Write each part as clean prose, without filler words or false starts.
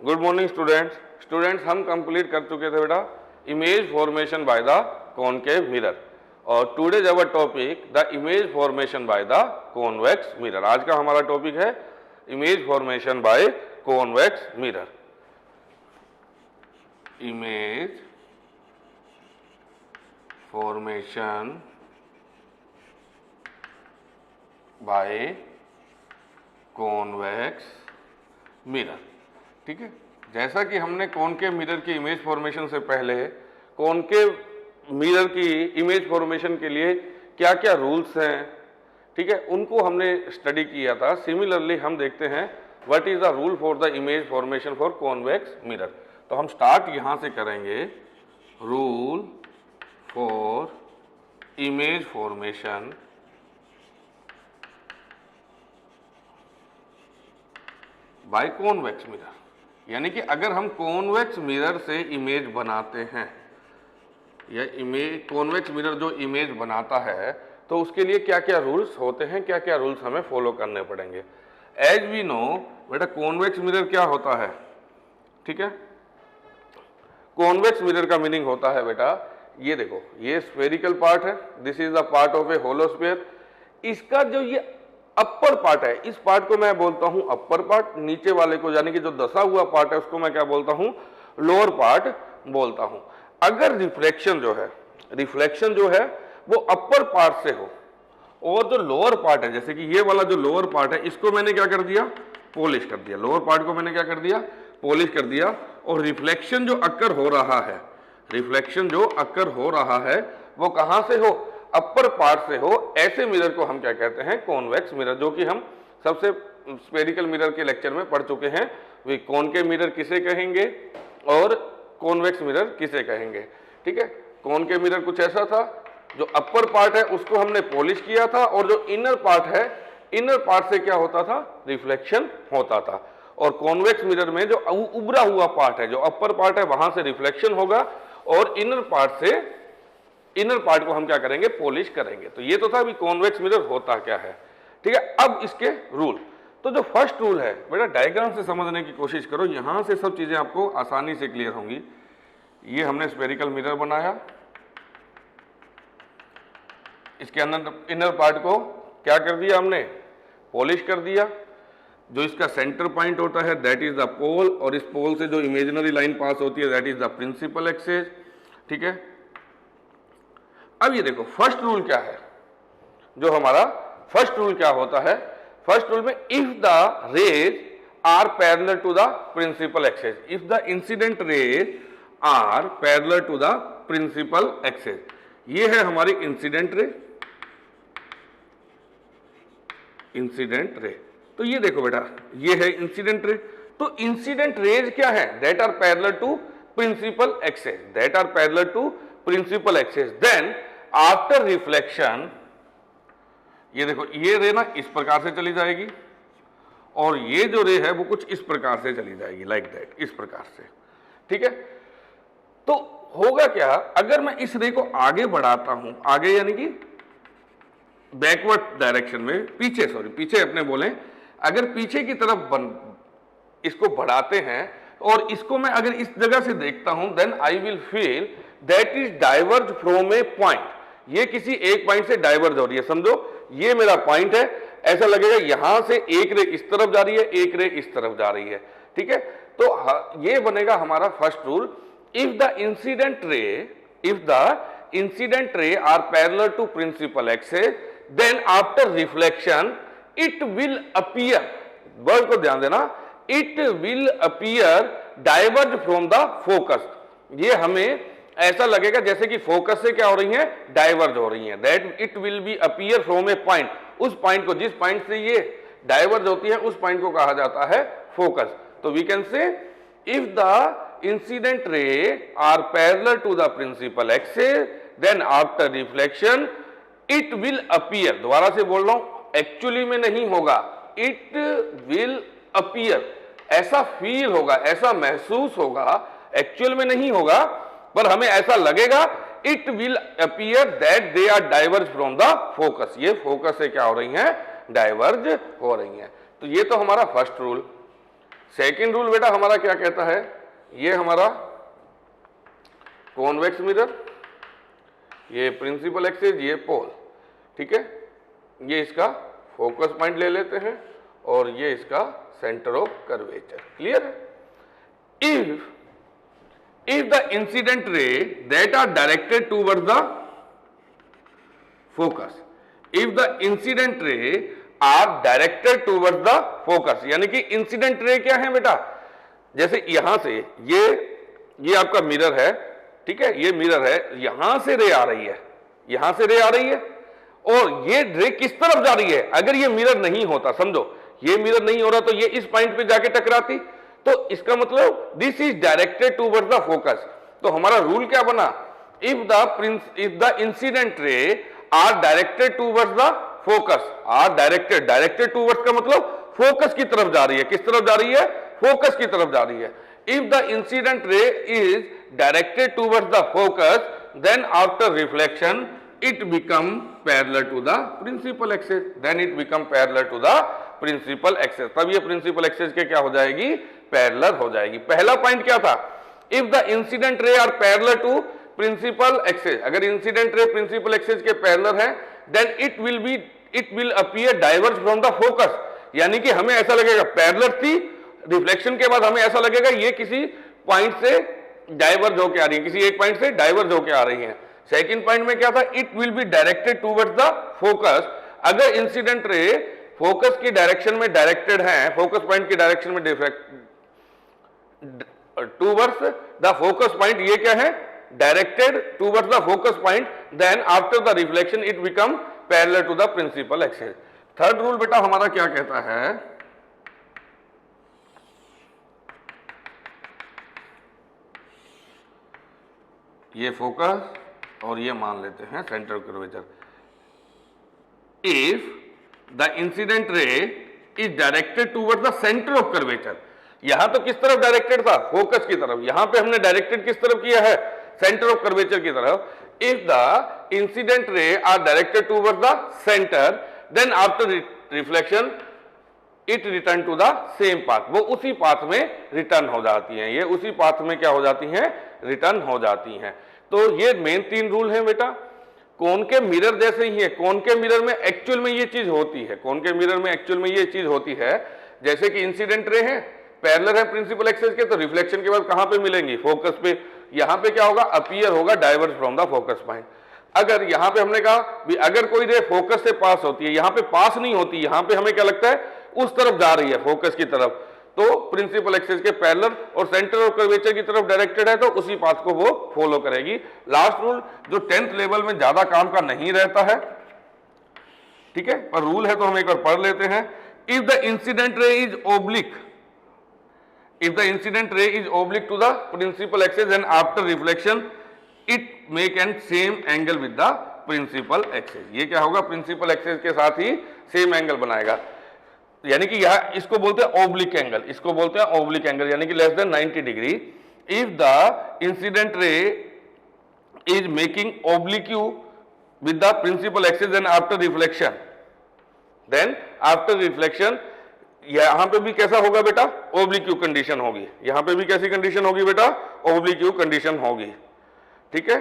Good morning students हम complete कर चुके थे बेटा image formation by the concave mirror और today's our topic the image formation by the convex mirror. आज का हमारा टॉपिक है image formation by convex mirror. Image formation by convex mirror. ठीक है, जैसा कि हमने कॉनकेव मिरर की इमेज फॉर्मेशन से पहले कॉनकेव मिरर की इमेज फॉर्मेशन के लिए क्या क्या रूल्स हैं, ठीक है, उनको हमने स्टडी किया था। सिमिलरली हम देखते हैं what is the rule for the image formation for convex mirror. तो हम स्टार्ट यहां से करेंगे। Rule for image formation by convex mirror, यानी कि अगर हम कॉन्वेक्स मिरर से इमेज बनाते हैं या इमेज कॉन्वेक्स मिरर जो इमेज बनाता है तो उसके लिए क्या क्या रूल्स होते हैं, क्या क्या रूल्स हमें फॉलो करने पड़ेंगे। एज वी नो बेटा कॉन्वेक्स मिरर क्या होता है, ठीक है, कॉन्वेक्स मिरर का मीनिंग होता है बेटा ये देखो, ये स्फेरिकल पार्ट है, this is the part of a hollow sphere. इसका जो ये अपर पार्ट है, इस पार्ट को मैं बोलता हूं अपर पार्ट, नीचे वाले को यानी कि जो दसा हुआ पार्ट है उसको मैं क्या बोलता हूं, लोअर पार्ट बोलता हूं। अगर रिफ्लेक्शन जो है वो अपर पार्ट से हो और जो लोअर पार्ट है, जैसे कि ये वाला जो लोअर पार्ट है इसको मैंने क्या कर दिया, पॉलिश कर दिया, लोअर पार्ट को मैंने क्या कर दिया, पॉलिश कर दिया, और रिफ्लेक्शन जो अकर हो रहा है, रिफ्लेक्शन जो अकर हो रहा है वो कहां से हो, अपर पार्ट से हो, ऐसे मिरर को हम क्या कहते हैं, कॉन्वेक्स मिरर, जो कि हम सबसे स्फेरिकल मिरर के लेक्चर में पढ़ चुके हैं। वे कॉनकेव मिरर किसे कहेंगे और कॉन्वेक्स मिरर किसे कहेंगे। ठीक है, कॉनकेव मिरर कुछ ऐसा था, जो अपर पार्ट है उसको हमने पॉलिश किया था और जो इनर पार्ट है, इनर पार्ट से क्या होता था, रिफ्लेक्शन होता था। और कॉन्वेक्स मिरर में जो उभरा हुआ पार्ट है, जो अपर पार्ट है वहां से रिफ्लेक्शन होगा और इनर पार्ट को हम क्या करेंगे, पॉलिश करेंगे। तो ये तो था अभी कॉन्वेक्स मिरर होता क्या है। ठीक है, अब इसके रूल। तो जो फर्स्ट रूल है बेटा डायग्राम से समझने की कोशिश करो, यहां से सब चीजें आपको आसानी से क्लियर होंगी। ये हमने स्फेरिकल मिरर बनाया, इसके अंदर इनर पार्ट को क्या कर दिया हमने, पॉलिश कर दिया। जो इसका सेंटर पॉइंट होता है दैट इज द पोल, और इस पोल से जो इमेजिनरी लाइन पास होती है that is the principal axis. ठीक है, अब ये देखो फर्स्ट रूल क्या है, जो हमारा फर्स्ट रूल क्या होता है, फर्स्ट रूल में if the rays are parallel to the principal axis, if the incident rays are parallel to the principal axis, ये है हमारी इंसिडेंट रे, इंसिडेंट रे। तो ये देखो बेटा ये है इंसिडेंट रे। तो इंसिडेंट रेज क्या है, that are parallel to principal axis, that are parallel to principal axis. Then after reflection, ये देखो ये रे ना इस प्रकार से चली जाएगी और ये जो रे है वो कुछ इस प्रकार से चली जाएगी, लाइक दैट, इस प्रकार से। ठीक है, तो होगा क्या, अगर मैं इस रे को आगे बढ़ाता हूं, आगे यानी कि बैकवर्ड डायरेक्शन में, पीछे अपने बोले, अगर पीछे की तरफ इसको बढ़ाते हैं और इसको मैं अगर इस जगह से देखता हूं, then I will feel that is diverge from a point, ये किसी एक पॉइंट से डाइवर्ज हो रही है। समझो ये मेरा पॉइंट है, ऐसा लगेगा यहां से एक रे इस तरफ जा रही है, एक रे इस तरफ जा रही है। ठीक है, तो ये बनेगा हमारा first rule, if the incident ray are parallel to principal axis, then after reflection it will appear, word को ध्यान देना, it will appear diverge from the focus. ये हमें ऐसा लगेगा जैसे कि फोकस से क्या हो रही है, डाइवर्ज हो रही है। That it will be appear from a point, उस पॉइंट को, जिस पॉइंट से ये डाइवर्ज होती है उस पॉइंट को कहा जाता है फोकस। तो we can say if the incident ray are parallel to the principal axis, then after reflection it will appear, दोबारा से बोल रहा हूं, एक्चुअली में नहीं होगा, इट विल अपीयर, ऐसा फील होगा, ऐसा महसूस होगा, एक्चुअल में नहीं होगा पर हमें ऐसा लगेगा, it will appear that they are diverge from the focus, ये फोकस से क्या हो रही हैं, डाइवर्ज हो रही हैं। तो ये तो हमारा फर्स्ट रूल। सेकंड रूल बेटा हमारा क्या कहता है, ये हमारा कॉन्वेक्स मिरर, ये प्रिंसिपल एक्सिस, ये पोल, ठीक है, ये इसका फोकस पॉइंट ले लेते हैं और ये इसका सेंटर ऑफ कर्वेचर। क्लियर है। If the incident ray that are directed towards the focus, if the incident ray are directed towards the focus, यानी कि इंसिडेंट रे क्या है बेटा, जैसे यहां से ये आपका मिरर है, ठीक है, ये मिरर है, यहां से रे आ रही है, यहां से रे आ रही है और ये रे किस तरफ जा रही है। अगर ये मिरर नहीं होता, समझो ये मिरर नहीं हो रहा तो ये इस पॉइंट पे जाके टकराती, तो इसका मतलब this is directed towards the focus. तो हमारा रूल क्या बना, if the incident ray are directed towards the focus, are directed towards का मतलब फोकस की तरफ जा रही है। किस तरफ जा रही है, फोकस की तरफ जा रही है। If the incident ray is directed towards the focus, then after reflection it become parallel to the principal axis, then it become parallel to the principal axis, तब ये principal axis के क्या हो जाएगी, पैरेलल हो जाएगी। पहला पॉइंट क्या था, if the incident ray are parallel to principal axis, अगर इंसिडेंट रे प्रिंसिपल एक्सिस के पैरेलल है, then it will appear diverge from the focus, यानी कि हमें ऐसा लगेगा पैरेलल थी, रिफ्लेक्शन के बाद हमें ऐसा लगेगा ये किसी पॉइंट से डाइवर्ज होके आ रही है, किसी एक पॉइंट से डाइवर्ज होके आ रही है। सेकंड पॉइंट में क्या था, it will be directed towards the focus, अगर इंसिडेंट रे फोकस की डायरेक्शन में डायरेक्टेड है, फोकस पॉइंट की डायरेक्शन में टूवर्ड्स द फोकस पॉइंट, ये क्या है, directed towards the focus point, then after the reflection it become parallel to the principal axis. Third rule बेटा हमारा क्या कहता है, ये फोकस और ये मान लेते हैं centre of curvature. If the incident ray is directed towards the centre of curvature, यहां तो किस तरफ डायरेक्टेड था, फोकस की तरफ, यहां पे हमने डायरेक्टेड किस तरफ किया है, सेंटर ऑफ कर्वेचर की तरफ। If the incident ray are directed towards the centre, then after reflection it return to the same path, वो उसी पाथ में रिटर्न हो जाती हैं, ये उसी पाथ में क्या हो जाती हैं, रिटर्न हो जाती हैं। तो ये मेन तीन रूल हैं बेटा। कौन के मिरर जैसे ही है, कौन के मिरर में एक्चुअल में ये चीज होती है, कौन के मिरर में एक्चुअल में ये चीज होती है, जैसे कि इंसिडेंट रे है, पैरेलल है प्रिंसिपल एक्सिस के, तो रिफ्लेक्शन के बाद कहां पे मिलेंगी, फोकस पे। यहां पे क्या होगा, अपीयर होगा diverge from the focus point. अगर यहां पे हमने कहा भी अगर कोई रे फोकस से पास होती है, यहां पे पास नहीं होती, यहां पे हमें क्या लगता है उस तरफ जा रही है, फोकस की तरफ, तो प्रिंसिपल एक्सिस के पैरेलल और सेंटर ऑफ कर्वेचर की तरफ डायरेक्टेड है, तो उसी पाथ को वो फॉलो करेगी। लास्ट रूल जो 10th लेवल में ज्यादा काम का नहीं रहता है, ठीक है, पर रूल है तो हम एक बार पढ़ लेते हैं। If the incident ray is oblique, if the incident ray is oblique to the principal axis and after reflection it make an same angle with the principal axis, ये क्या होगा, प्रिंसिपल एक्सिस के साथ ही सेम एंगल बनाएगा, यानी कि यह इसको बोलते हैं ओब्लिक एंगल, इसको बोलते हैं ओब्लिक एंगल, यानी कि less than 90 degree. If the incident ray is making oblique with the principal axis and after reflection, then after reflection यहां पे भी कैसा होगा बेटा, ओब्लिक्यू कंडीशन होगी, यहां पे भी कैसी कंडीशन होगी बेटा, ओब्लिक्यू कंडीशन होगी, ठीक है।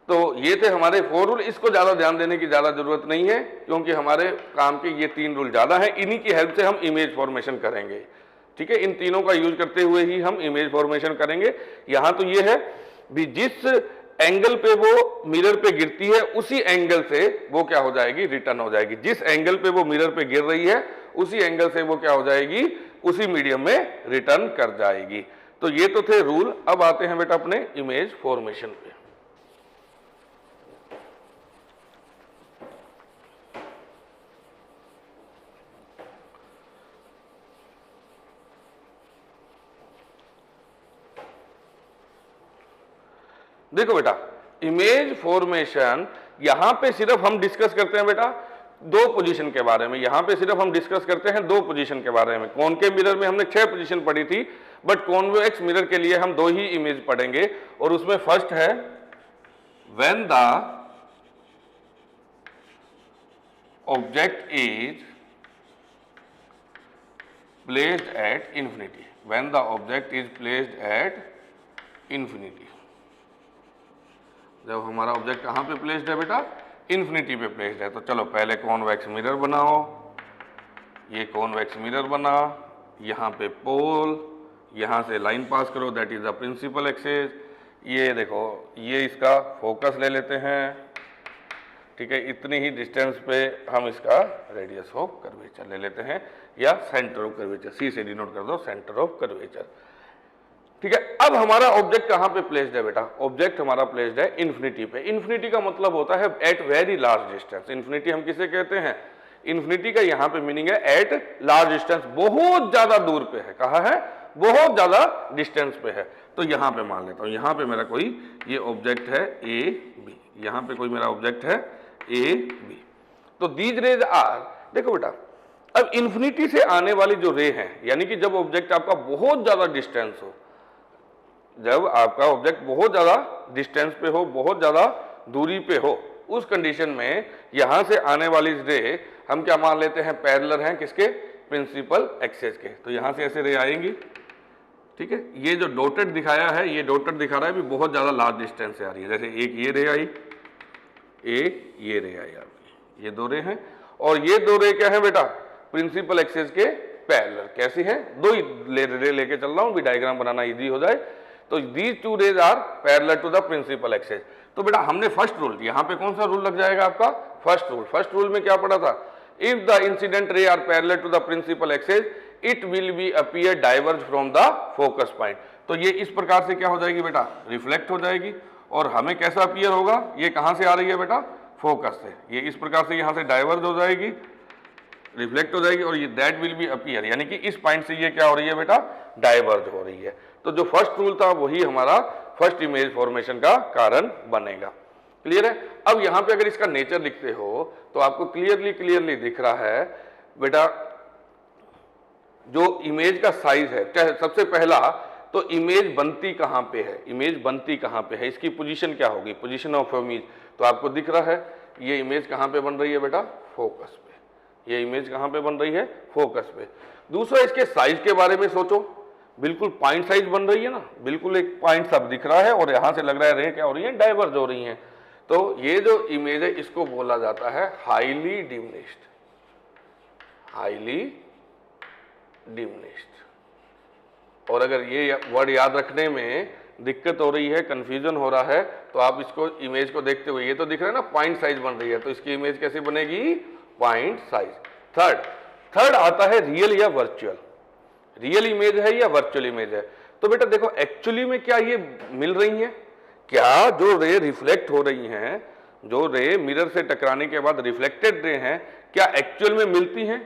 तो ये थे हमारे 4 रूल, इसको ज्यादा ध्यान देने की ज्यादा जरूरत नहीं है क्योंकि हमारे काम के ये 3 रूल ज्यादा हैं, इन्हीं की हेल्प से हम इमेज फॉर्मेशन करेंगे, ठीक है। इन तीनों का यूज करते हुए ही हम इमेज फॉर्मेशन करेंगे। यहां तो ये है भी जिस एंगल पे वो मिरर पे गिरती है उसी एंगल से वो क्या हो जाएगी, रिटर्न हो जाएगी, जिस एंगल पे वो मिरर पे गिर रही है उसी एंगल से वो क्या हो जाएगी, उसी मीडियम में रिटर्न कर जाएगी। तो ये तो थे रूल। अब आते हैं बेटा अपने इमेज फॉर्मेशन पे। देखो बेटा, इमेज फॉर्मेशन यहां पे सिर्फ हम डिस्कस करते हैं बेटा 2 पोजीशन के बारे में, यहां पे सिर्फ हम डिस्कस करते हैं 2 पोजीशन के बारे में। कॉनकेव मिरर में हमने 6 पोजीशन पढ़ी थी, बट कॉन्वेक्स मिरर के लिए हम 2 ही इमेज पढ़ेंगे, और उसमें फर्स्ट है when the object is placed at infinity, when the object is placed at infinity, जब हमारा ऑब्जेक्ट कहाँ पे प्लेस्ड है बेटा, इन्फिनिटी पे प्लेस्ड है। तो चलो पहले कॉन्वेक्स मिरर बनाओ, ये कॉन्वेक्स मिरर बना, यहाँ पे पोल, यहाँ से लाइन पास करो, that is the principal axis. ये देखो ये इसका फोकस ले लेते हैं, ठीक है, इतनी ही डिस्टेंस पे हम इसका रेडियस ऑफ कर्वेचर ले लेते हैं, या सेंटर ऑफ कर्वेचर, सी से डिनोट कर दो सेंटर ऑफ कर्वेचर, ठीक है। अब हमारा ऑब्जेक्ट कहाँ पे प्लेस्ड है बेटा, ऑब्जेक्ट हमारा प्लेस्ड है इन्फिनिटी पे। इन्फिनिटी का मतलब होता है at very large distance. Infinity हम किसे कहते हैं, इन्फिनिटी का यहाँ पे मीनिंग है एट लार्ज डिस्टेंस, बहुत ज्यादा दूर पे है। कहाँ है, बहुत ज्यादा डिस्टेंस पे है। तो यहाँ पे मान लेता हूँ, यहाँ पे मेरा कोई ये ऑब्जेक्ट है ए बी, यहाँ पे कोई मेरा ऑब्जेक्ट है ए बी। तो दीज रेज आर, देखो बेटा अब इन्फिनिटी से आने वाली जो रे है, यानी कि जब ऑब्जेक्ट आपका बहुत ज्यादा डिस्टेंस हो, जब आपका ऑब्जेक्ट बहुत ज्यादा डिस्टेंस पे हो, बहुत ज्यादा दूरी पे हो, उस कंडीशन में यहां से आने वाली रे हम क्या मान लेते हैं, पैरेलल हैं किसके, प्रिंसिपल एक्सिस के। तो यहां से ऐसे रे आएंगी, ठीक है। ये जो डॉटेड दिखाया है, ये डॉटेड दिखा रहा है भी बहुत ज्यादा लार्ज डिस्टेंस से आ रही है। जैसे एक ये रे आई, एक ये रे आई आपकी, ये दो रे हैं, और ये दो रे क्या है बेटा, प्रिंसिपल एक्सिस के पैरेलल। कैसी है, दो ही रे लेके चल रहा हूं भी डायग्राम बनाना इजी हो जाए। तो these two rays are parallel to the principal axis. तो बेटा हमने फर्स्ट रूल, यहां पे कौन सा रूल लग जाएगा आपका, फर्स्ट रूल। फर्स्ट रूल में क्या पढ़ा था, if the incident ray are parallel to the principal axis it will be appear diverge from the focus point. तो ये इस प्रकार से क्या हो जाएगी बेटा, रिफ्लेक्ट हो जाएगी, और हमें कैसा अपीयर होगा, ये कहां से आ रही है बेटा, फोकस से, ये इस प्रकार से यहां से डाइवर्ज हो जाएगी, रिफ्लेक्ट हो जाएगी, और ये दैट विल बी अपीयर, यानी कि इस पॉइंट से ये क्या हो रही है बेटा, डाइवर्ज हो रही है। तो जो फर्स्ट रूल था वही हमारा फर्स्ट इमेज फॉर्मेशन का कारण बनेगा। क्लियर है। अब यहां पे अगर इसका नेचर लिखते हो तो आपको क्लियरली दिख रहा है बेटा, जो इमेज का साइज है, सबसे पहला तो इमेज बनती कहां पे है, इमेज बनती कहां पे है, इसकी पोजीशन क्या होगी, पोजीशन ऑफ इमेज। तो आपको दिख रहा है ये इमेज कहां पे बन रही है बेटा, फोकस पे, ये इमेज कहां पे बन रही है, फोकस पे। दूसरा इसके साइज के बारे में सोचो, बिल्कुल पॉइंट साइज बन रही है ना, बिल्कुल एक पॉइंट सब दिख रहा है, और यहां से लग रहा है रे क्या हो रही है, डाइवर्ज हो रही है। तो ये जो इमेज है इसको बोला जाता है हाईली डिमिनिश्ड, हाईली डिमिनिश्ड। और अगर ये वर्ड याद रखने में दिक्कत हो रही है, कंफ्यूजन हो रहा है, तो आप इसको इमेज को देखते हुए, ये तो दिख रहा है ना पॉइंट साइज बन रही है, तो इसकी इमेज कैसे बनेगी, पॉइंट साइज। थर्ड आता है रियल या वर्चुअल, रियल इमेज है या वर्चुअल इमेज है। तो बेटा देखो एक्चुअली में क्या ये मिल रही हैं, क्या जो रे रिफ्लेक्ट हो रही हैं, जो रे मिरर से टकराने के बाद रिफ्लेक्टेड रे हैं, क्या एक्चुअल में मिलती हैं,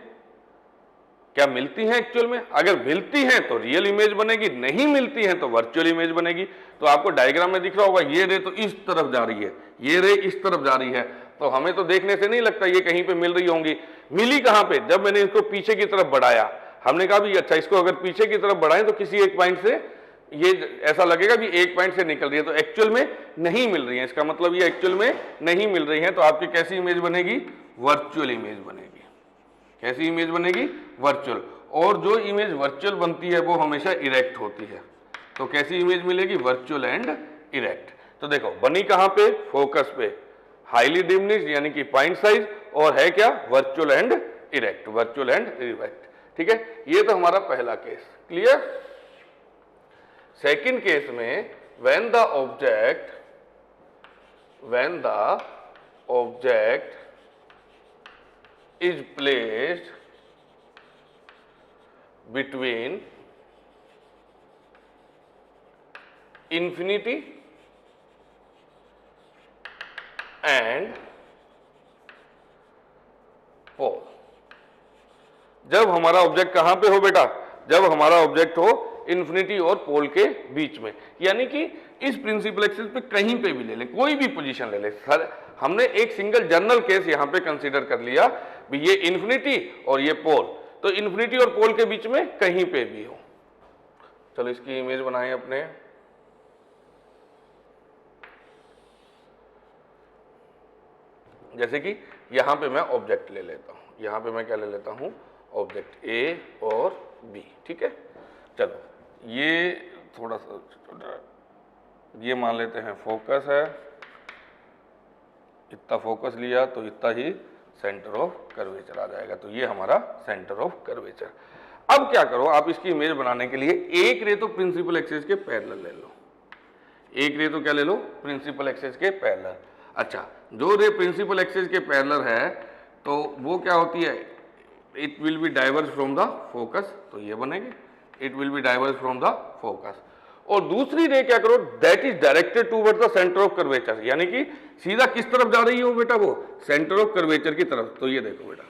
क्या मिलती हैं एक्चुअल में। अगर मिलती हैं तो रियल इमेज बनेगी, नहीं मिलती हैं तो वर्चुअल इमेज बनेगी। तो आपको डायग्राम में दिख रहा होगा ये रे तो इस तरफ जा रही है, ये रे इस तरफ जा रही है, तो हमें तो देखने से नहीं लगता ये कहीं पे मिल रही होंगी। मिली कहां पे, जब मैंने इसको पीछे की तरफ बढ़ाया, हमने कहा भी अच्छा इसको अगर पीछे की तरफ बढ़ाएं तो किसी एक पॉइंट से ये ऐसा लगेगा भी एक पॉइंट से निकल रही है, तो एक्चुअल में नहीं मिल रही है, इसका मतलब ये एक्चुअल में नहीं मिल रही है। तो आपकी कैसी इमेज बनेगी, वर्चुअल इमेज बनेगी। कैसी इमेज बनेगी, वर्चुअल। और जो इमेज वर्चुअल बनती है वो हमेशा इरेक्ट होती है। तो कैसी इमेज मिलेगी, वर्चुअल एंड इरेक्ट। तो देखो बनी कहां पे, फोकस पे, हाईली डिमिनिश्ड यानी कि पॉइंट साइज, और है क्या, virtual and erect, virtual and erect. ठीक है, ये तो हमारा पहला केस। क्लियर। सेकंड केस में when the object is placed between infinity and pole। जब हमारा ऑब्जेक्ट कहां पे हो बेटा, जब हमारा ऑब्जेक्ट हो इन्फिनिटी और पोल के बीच में, यानी कि इस प्रिंसिपल एक्सिस पे कहीं पे भी ले ले, कोई भी पोजीशन ले ले। सर हमने एक सिंगल जनरल केस यहां पे कंसीडर कर लिया भी ये इन्फिनिटी और ये पोल, तो इन्फिनिटी और पोल के बीच में कहीं पे भी हो। चलो इसकी इमेज बनाएं अपने। जैसे कि यहां पे मैं ऑब्जेक्ट ले लेता हूं, यहां पे मैं क्या ले लेता हूं, ऑब्जेक्ट ए और बी। ठीक है, चलो ये थोड़ा सा ये मान लेते हैं फोकस है, इतना फोकस लिया तो इतना ही सेंटर ऑफ कर्वेचर आ जाएगा। तो ये हमारा सेंटर ऑफ कर्वेचर। अब क्या करो, आप इसकी इमेज बनाने के लिए एक रे तो प्रिंसिपल एक्सिस के पैरेलल ले लो। एक रे तो क्या ले लो, प्रिंसिपल एक्सिस के पैरेलल। अच्छा, जो रे प्रिंसिपल एक्सिस के पैरेलल है तो वो क्या होती है, it will B diverge from the focus, तो ये बनेगी it will B diverge from the focus. और दूसरी रे क्या करो, that is directed toward the centre of curvature, यानी कि सीधा किस तरफ जा रही है वो बेटा, वो सेंटर ऑफ कर्वेचर की तरफ। तो ये देखो बेटा,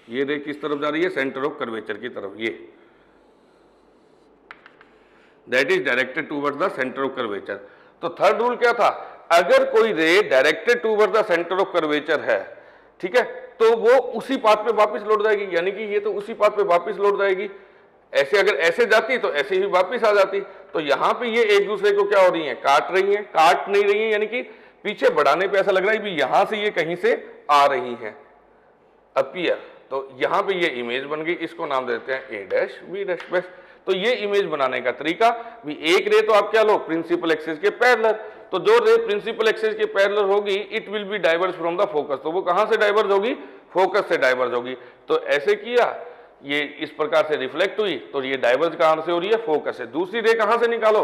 ये रे किस तरफ जा रही है, सेंटर ऑफ कर्वेचर की तरफ, ये that is directed toward the centre of curvature. तो थर्ड रूल क्या था, अगर कोई रे directed toward the centre of curvature है, ठीक है, तो वो उसी पाथ पे वापस लौट जाएगी, यानी कि ये तो उसी पाथ पे वापस लौट जाएगी। ऐसे अगर ऐसे जाती तो ऐसे ही वापस आ जाती। तो यहाँ पे ये एक दूसरे को क्या हो रही है, काट रही है, काट नहीं रही है, यानी कि पीछे बढ़ाने पे ऐसा लग रहा है कि यहां से ये कहीं से आ रही है, अपीयर। तो यहाँ पे ये इमेज बन गई, इसको नाम देते हैं ए डैश बी डैश। बस तो ये इमेज बनाने का तरीका भी, एक रे तो आप क्या लो, प्रिंसिपल एक्सिस के पैरेलल, तो जो रे प्रिंसिपल एक्सिस के पैरेलल होगी it will B diverge from the focus, तो वो कहां से डाइवर्ज होगी, फोकस से डाइवर्ज होगी। तो ऐसे किया, ये इस प्रकार से रिफ्लेक्ट हुई, तो ये डाइवर्ज कहां से हो रही है, फोकस से। दूसरी रे कहां से निकालो,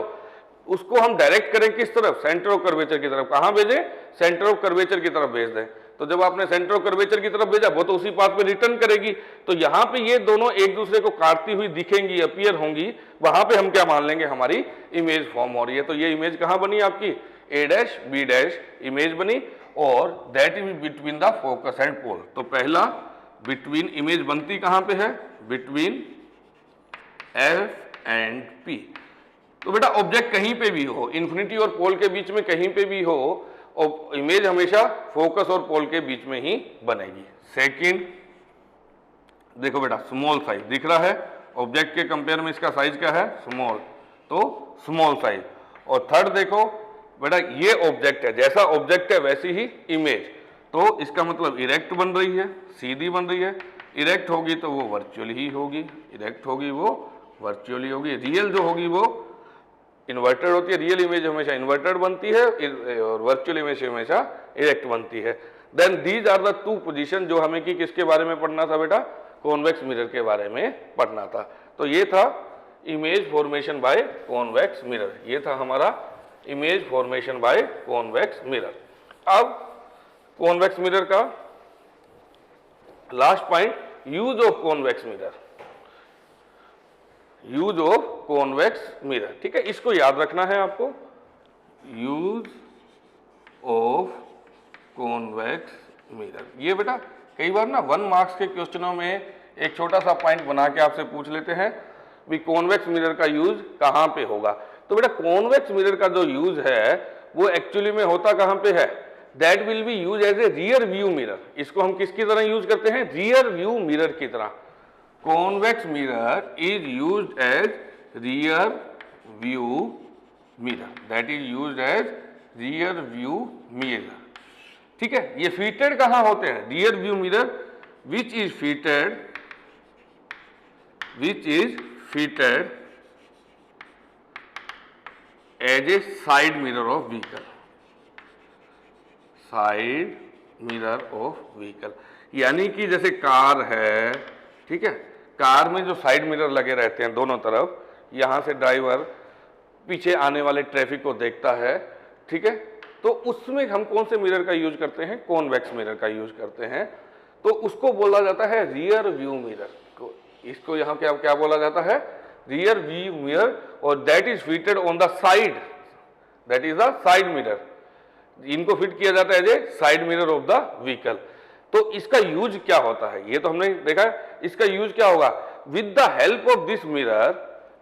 उसको हम डायरेक्ट करें किस तरफ, सेंटर ऑफ कर्वेचर की तरफ। कहां भेजें, सेंटर ऑफ कर्वेचर की तरफ भेज दें। तो जब आपने सेंटर ऑफ कर्वेचर की तरफ भेजा, वो तो उसी पाथ पे रिटर्न करेगी। तो यहाँ पे ये दोनों एक दूसरे को काटती हुई दिखेंगी, अपीयर होंगी, वहां पे हम क्या मान लेंगे, हमारी इमेज फॉर्म हो रही है। तो ये इमेज कहां बनी आपकी, A dash B dash image बनी, और that is between the focus and pole. तो पहला बिटवीन इमेज बनती कहां पे है, बिटवीन एफ एंड पी। तो बेटा ऑब्जेक्ट कहीं पे भी हो, इन्फिनिटी और पोल के बीच में कहीं पे भी हो, और इमेज हमेशा फोकस और पोल के बीच में ही बनेगी। सेकंड देखो बेटा, स्मॉल साइज दिख रहा है, ऑब्जेक्ट के कंपेयर में इसका साइज क्या है, स्मॉल, तो स्मॉल साइज। और थर्ड देखो बेटा, ये ऑब्जेक्ट है, जैसा ऑब्जेक्ट है वैसी ही इमेज, तो इसका मतलब इरेक्ट बन रही है, सीधी बन रही है। इरेक्ट होगी तो वो वर्चुअल ही होगी, इरेक्ट होगी वो वर्चुअली होगी। रियल जो होगी वो इन्वर्टेड होती है, रियल इमेज हमेशा इन्वर्टेड बनती है और वर्चुअल इमेज हमेशा इरेक्ट बनती है। Then these are the two position जो हमें कि किसके बारे में पढ़ना था बेटा, कॉन्वेक्स मिरर के बारे में पढ़ना था। तो ये था image formation by convex mirror, ये था हमारा image formation by convex mirror. अब कॉन्वेक्स मिरर का last point, use of convex mirror, use of convex mirror. ठीक है, इसको याद रखना है आपको, यूज ऑफ कॉन्वेक्स मिरर। ये बेटा कई बार ना 1 मार्क्स के क्वेश्चनों में एक छोटा सा पॉइंट बना के आपसे पूछ लेते हैं भी कॉन्वेक्स मिरर का यूज कहां पे होगा। तो बेटा कॉन्वेक्स मिरर का जो यूज है वो एक्चुअली में होता कहां पे है, that will be use as a rear view mirror. इसको हम किसकी तरह यूज करते हैं, रियर व्यू मिरर की तरह। Convex mirror is used as rear view mirror, that is used as rear view mirror. ठीक है, ये फिटेड कहां होते हैं, rear view mirror which is fitted as a side mirror of vehicle, side mirror of vehicle. यानी कि जैसे car है, ठीक है, कार में जो साइड मिरर लगे रहते हैं दोनों तरफ, यहां से ड्राइवर पीछे आने वाले ट्रैफिक को देखता है, ठीक है, तो उसमें हम कौन से मिरर का यूज करते हैं, कॉन्वेक्स मिरर का यूज करते हैं। तो उसको बोला जाता है रियर व्यू मिरर, इसको यहां क्या क्या बोला जाता है, रियर व्यू मिरर, और that is fitted on the side, that is the side mirror. इनको फिट किया जाता है as a side mirror of the vehicle. तो इसका यूज क्या होता है, ये तो हमने देखा है, इसका यूज क्या होगा, with the help of this mirror,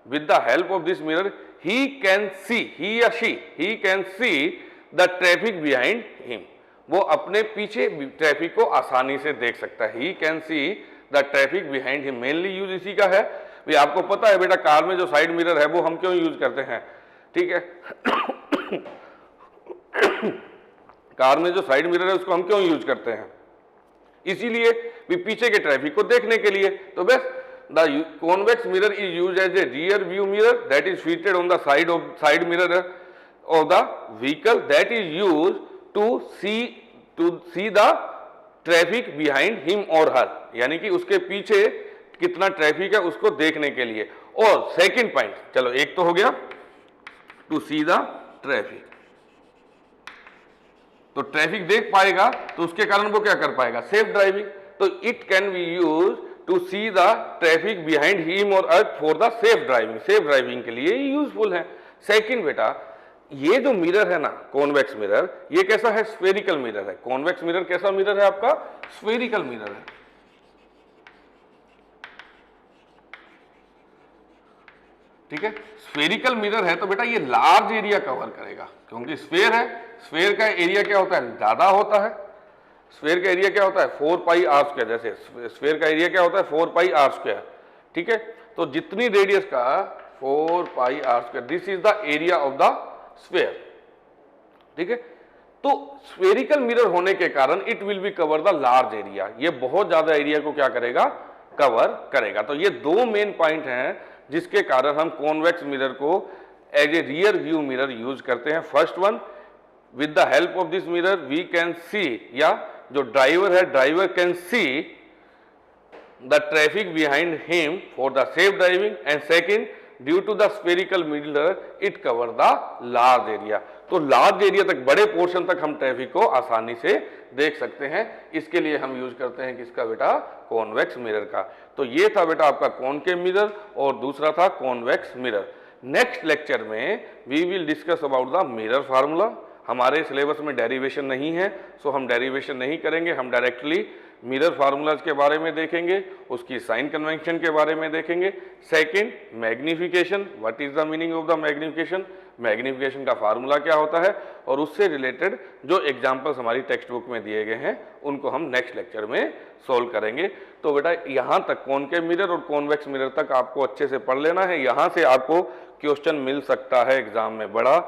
with the help of this mirror he can see, he या she, he can see the traffic behind him, वो अपने पीछे ट्रैफिक को आसानी से देख सकता है। ही can see the traffic behind him, mainly use इसी का है। भाई आपको पता है बेटा कार में जो साइड मिरर है वो हम क्यों यूज करते हैं, ठीक है कार में जो साइड मिरर है उसको हम क्यों यूज करते हैं, इसीलिए भी पीछे के ट्रैफिक को देखने के लिए। तो बस the convex mirror is used as a rear view mirror that is fitted on the side mirror of the vehicle that is used to see the traffic behind him or her, यानी कि उसके पीछे कितना traffic है उसको देखने के लिए। और सेकंड पॉइंट, चलो एक तो हो गया टू सी द ट्रैफिक, तो ट्रैफिक देख पाएगा तो उसके कारण वो क्या कर पाएगा, सेफ ड्राइविंग। तो it can be use to see the traffic behind him और अर्थ for the safe driving, safe driving के लिए यूजफुल है। सेकंड बेटा, ये जो मिरर है ना कॉन्वेक्स मिरर, ये कैसा है, स्फेरिकल मिरर है। कॉन्वेक्स मिरर कैसा मिरर है आपका, स्फेरिकल मिरर है। ठीक है, स्फेरिकल मिरर है तो बेटा ये लार्ज एरिया कवर करेगा, क्योंकि स्फेयर है, स्फेयर का एरिया क्या होता है, ज्यादा होता है। स्फेयर का एरिया क्या होता है, 4 पाई आर स्क्वायर, जैसे स्फेयर का एरिया क्या होता है, 4 पाई आर स्क्वायर। ठीक है, तो जितनी रेडियस का 4 pi R square, this is the area of the sphere. ठीक है, तो स्फेरिकल मिरर होने के कारण it will be cover the large area, ये बहुत ज्यादा एरिया को क्या करेगा, कवर करेगा। तो ये दो मेन पॉइंट हैं जिसके कारण हम कॉन्वेक्स मिरर को as a rear view mirror use करते हैं। First one, with the help of this mirror we can see, या जो ड्राइवर है driver can see the traffic behind him for the safe driving. And second, due to the spherical mirror it cover the large area, तो large area तक, बड़े portion तक हम traffic को आसानी से देख सकते हैं। इसके लिए हम यूज करते हैं किसका बेटा, कॉन्वेक्स मिरर का। तो ये था बेटा आपका कॉनकेव मिरर और दूसरा था कॉन्वेक्स मिरर। नेक्स्ट लेक्चर में we will discuss about the mirror formula. हमारे सिलेबस में डेरिवेशन नहीं है, सो हम डेरिवेशन नहीं करेंगे, हम डायरेक्टली मिरर फार्मूलाज के बारे में देखेंगे, उसकी साइन कन्वेंशन के बारे में देखेंगे। Second, magnification, what is the meaning of the magnification, magnification का फार्मूला क्या होता है, और उससे रिलेटेड जो एग्जांपल्स हमारी टेक्स्ट बुक में दिए गए हैं उनको हम नेक्स्ट लेक्चर में सोल्व करेंगे। तो बेटा यहाँ तक कॉनकेव मिरर और कॉन्वेक्स मिरर तक आपको अच्छे से पढ़ लेना है। यहाँ से आपको क्वेश्चन मिल सकता है एग्जाम में, बड़ा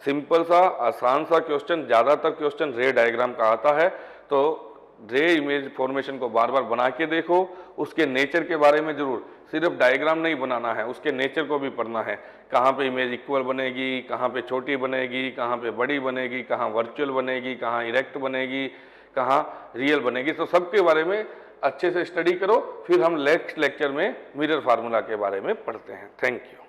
सिंपल सा आसान सा क्वेश्चन, ज्यादातर क्वेश्चन रे डायग्राम का आता है। तो रे इमेज फॉर्मेशन को बार बार बना के देखो, उसके नेचर के बारे में जरूर, सिर्फ डायग्राम नहीं बनाना है, उसके नेचर को भी पढ़ना है। कहाँ पे इमेज इक्वल बनेगी, कहाँ पे छोटी बनेगी, कहाँ पे बड़ी बनेगी, कहाँ वर्चुअल बनेगी, कहाँ इरेक्ट बनेगी, कहाँ रियल बनेगी, तो सबके बारे में अच्छे से स्टडी करो। फिर हम नेक्स्ट लेक्चर में मिरर फार्मूला के बारे में पढ़ते हैं। Thank you.